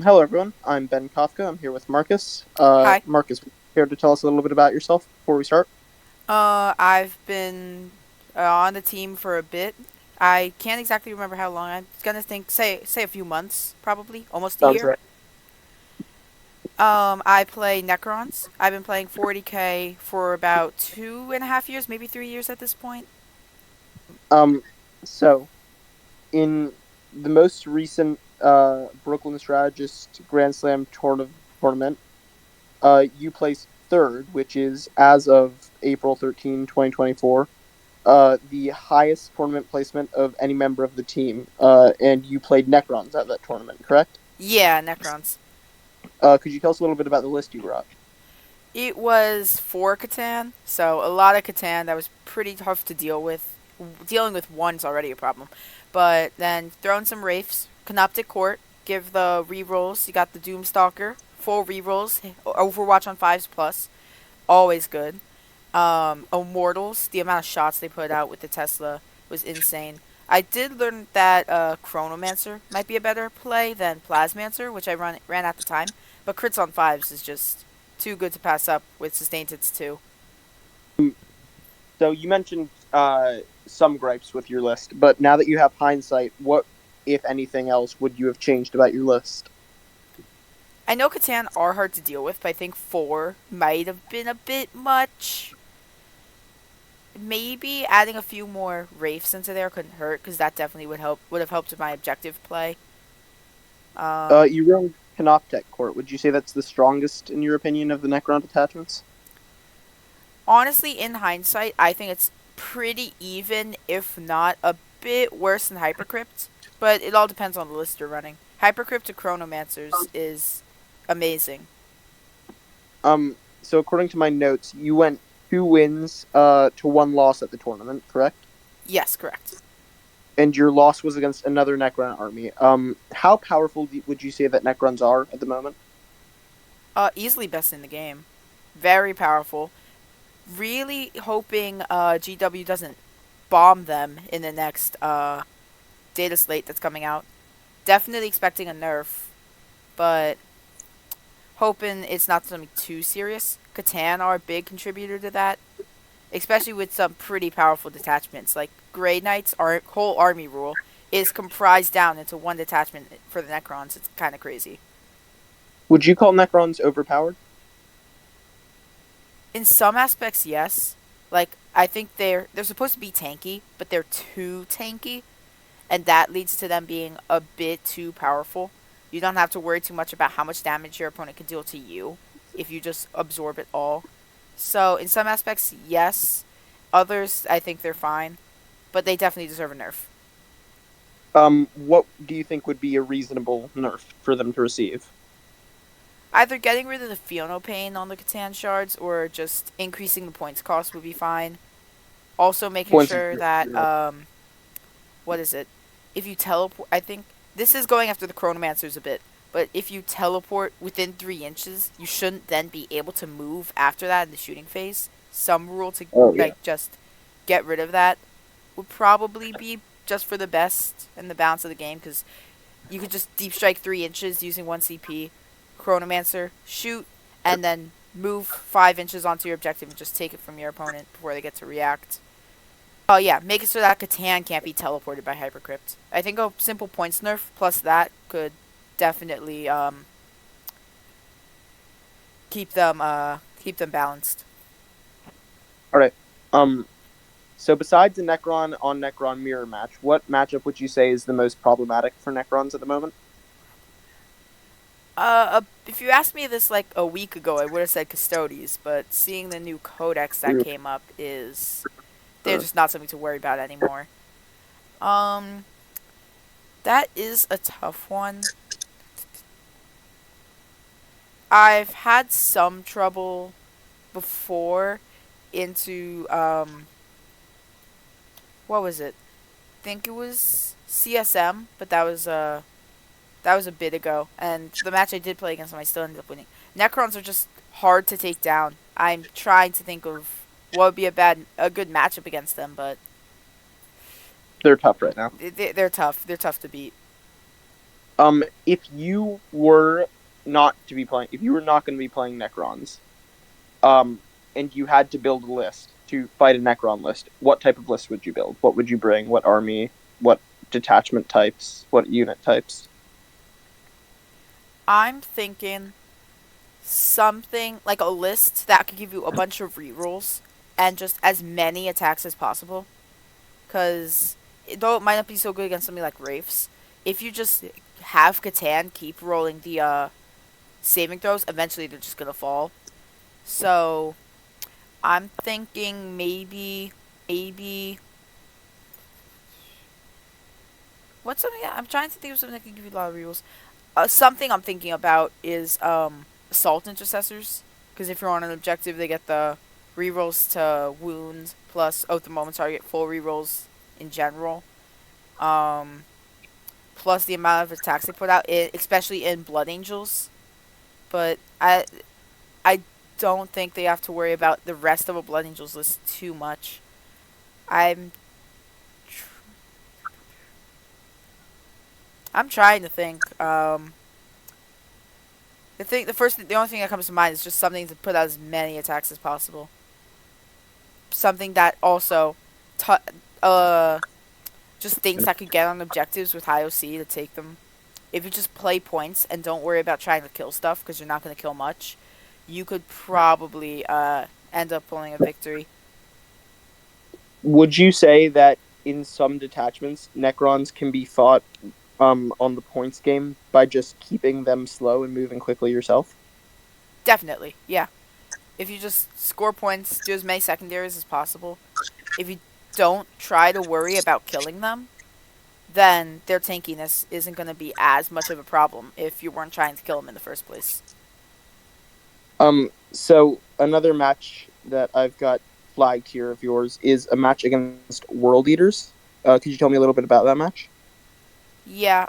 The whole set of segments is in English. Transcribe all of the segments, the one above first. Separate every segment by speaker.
Speaker 1: Hello, everyone. I'm Ben Kafka. I'm here with Marcus.
Speaker 2: Hi.
Speaker 1: Marcus, care to tell us a little bit about yourself before we start?
Speaker 2: I've been on the team for a bit. I can't exactly remember how long. I'm gonna think, say a few months, probably almost a
Speaker 1: Sounds
Speaker 2: year.
Speaker 1: right.
Speaker 2: I play Necrons. I've been playing 40k for about 2.5 years, maybe 3 years at this point.
Speaker 1: Um, so in the most recent Brooklyn Strategist Grand Slam tournament, you placed third, which is as of April 13, 2024, the highest tournament placement of any member of the team. And you played Necrons at that tournament, correct?
Speaker 2: Yeah, Necrons.
Speaker 1: Could you tell us a little bit about the list you brought?
Speaker 2: It was for Catan, so a lot of Catan that was pretty tough to deal with. Dealing with one's already a problem, but then throwing some Wraiths, Canoptic Court, give the rerolls. You got the Doomstalker, full rerolls, Overwatch on fives plus, always good. Immortals, the amount of shots they put out with the Tesla was insane. I did learn that Chronomancer might be a better play than Plasmancer, which I ran at the time, but crits on fives is just too good to pass up with sustained hits too.
Speaker 1: So you mentioned some gripes with your list, but now that you have hindsight, what, if anything else, would you have changed about your list?
Speaker 2: I know Catan are hard to deal with, but I think four might have been a bit much. Maybe adding a few more Wraiths into there couldn't hurt, because that definitely would have helped with my objective play. Um,
Speaker 1: You run Canoptech Court. Would you say that's the strongest, in your opinion, of the Necron attachments?
Speaker 2: Honestly, in hindsight, I think it's pretty even, if not a bit worse than Hypercrypt. But it all depends on the list you're running. Hypercrypt to Chronomancers is amazing.
Speaker 1: So according to my notes, you went 2 wins to 1 loss at the tournament, correct?
Speaker 2: Yes, correct.
Speaker 1: And your loss was against another Necron army. How powerful would you say that Necrons are at the moment?
Speaker 2: Easily best in the game. Very powerful. Really hoping GW doesn't bomb them in the next data slate that's coming out. Definitely expecting a nerf, but hoping it's not something too serious. Catan are a big contributor to that, especially with some pretty powerful detachments. Like Grey Knights, our whole army rule is comprised down into one detachment for the Necrons. It's kind of crazy.
Speaker 1: Would you call Necrons overpowered?
Speaker 2: In some aspects, yes. Like I think they're supposed to be tanky, but they're too tanky, and that leads to them being a bit too powerful. You don't have to worry too much about how much damage your opponent can deal to you if you just absorb it all. So, in some aspects, yes. Others, I think they're fine, but they definitely deserve a nerf.
Speaker 1: What do you think would be a reasonable nerf for them to receive?
Speaker 2: Either getting rid of the Fiono Pain on the Catan shards or just increasing the points cost would be fine. Also, making
Speaker 1: Points.
Speaker 2: sure that, what is it? If you teleport, I think this is going after the Chronomancers a bit, but if you teleport within 3 inches, you shouldn't then be able to move after that in the shooting phase. Some rule to
Speaker 1: Oh yeah.
Speaker 2: like just get rid of that would probably be just for the best and the balance of the game, because you could just deep strike 3 inches using 1 CP, Chronomancer, shoot, and then move 5 inches onto your objective and just take it from your opponent before they get to react. Oh yeah, make it so that Catan can't be teleported by Hypercrypt. I think a simple points nerf plus that could definitely keep them balanced.
Speaker 1: All right. Um, so besides the Necron on Necron mirror match, what matchup would you say is the most problematic for Necrons at the moment?
Speaker 2: If you asked me this like a week ago, I would have said Custodes, but seeing the new codex that
Speaker 1: Oof.
Speaker 2: came up is they're just not something to worry about anymore. Um, that is a tough one. I've had some trouble before into what was it? I think it was CSM, but that was a bit ago. And the match I did play against them, I still ended up winning. Necrons are just hard to take down. I'm trying to think of what would be a good matchup against them, but
Speaker 1: They're tough right now.
Speaker 2: they're tough. They're tough to beat.
Speaker 1: If you were not to be playing, if you were not going to be playing Necrons, um, and you had to build a list to fight a Necron list, what type of list would you build? What would you bring? What army? What detachment types? What unit types?
Speaker 2: I'm thinking something like a list that could give you a bunch of rerolls and just as many attacks as possible. Because though it might not be so good against something like Wraiths, if you just have Catan keep rolling the saving throws, eventually they're just gonna fall. So I'm thinking maybe what's something? I'm trying to think of something that can give you a lot of rerolls. Something I'm thinking about is assault intercessors, because if you're on an objective, they get the rerolls to wounds plus at the moment target full rerolls in general. Um, Plus the amount of attacks they put out, especially in Blood Angels. But I don't think they have to worry about the rest of a Blood Angels list too much. I'm I'm trying to think. The only thing that comes to mind is just something to put out as many attacks as possible. Something that also, t- uh, just things that could get on objectives with high OC to take them. If you just play points and don't worry about trying to kill stuff because you're not going to kill much, you could probably end up pulling a victory.
Speaker 1: Would you say that in some detachments, Necrons can be fought on the points game by just keeping them slow and moving quickly yourself?
Speaker 2: Definitely, yeah. If you just score points, do as many secondaries as possible. If you don't try to worry about killing them, then their tankiness isn't going to be as much of a problem if you weren't trying to kill them in the first place.
Speaker 1: So another match that I've got flagged here of yours is a match against World Eaters. Could you tell me a little bit about that match?
Speaker 2: Yeah,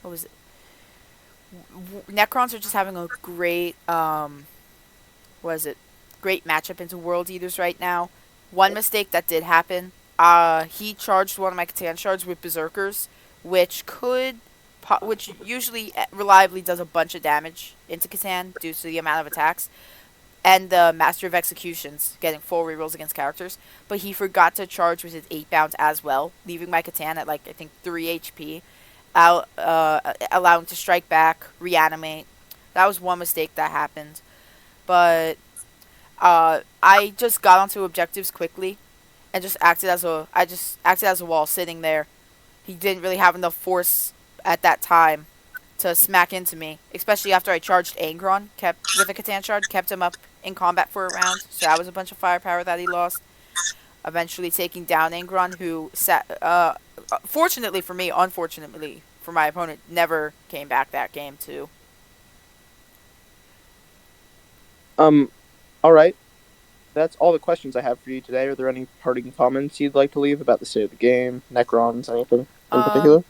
Speaker 2: what was it? Necrons are just having a great, what is it? Great matchup into World Eaters right now. One mistake that did happen, he charged one of my Catan shards with Berserkers, which which usually reliably does a bunch of damage into Catan due to the amount of attacks, and the Master of Executions getting full rerolls against characters. But he forgot to charge with his 8 bounce as well, leaving my Catan at like I think 3 HP, allowing to strike back, reanimate. That was one mistake that happened. But I just got onto objectives quickly and just acted as a wall sitting there. He didn't really have enough force at that time to smack into me, especially after I charged Angron, kept with a Catan shard, kept him up in combat for a round. So that was a bunch of firepower that he lost. Eventually taking down Angron, who fortunately for me, unfortunately for my opponent, never came back that game too.
Speaker 1: Um, all right. That's all the questions I have for you today. Are there any parting comments you'd like to leave about the state of the game, Necrons, anything in
Speaker 2: Um,
Speaker 1: particular?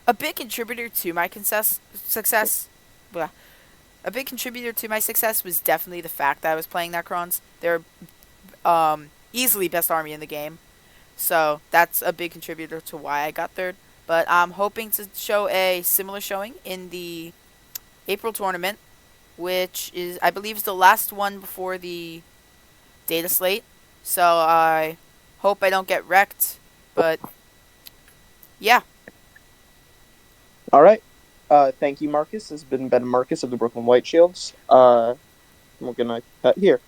Speaker 2: a big contributor to my success, blah, a big contributor to my success was definitely the fact that I was playing Necrons. They're easily best army in the game, so that's a big contributor to why I got third. But I'm hoping to show a similar showing in the April tournament, which is I believe is the last one before the data slate. So I hope I don't get wrecked. But yeah,
Speaker 1: All right. Thank you, Marcus. This has been Ben Marcus of the Brooklyn Whiteshields. We're gonna cut here.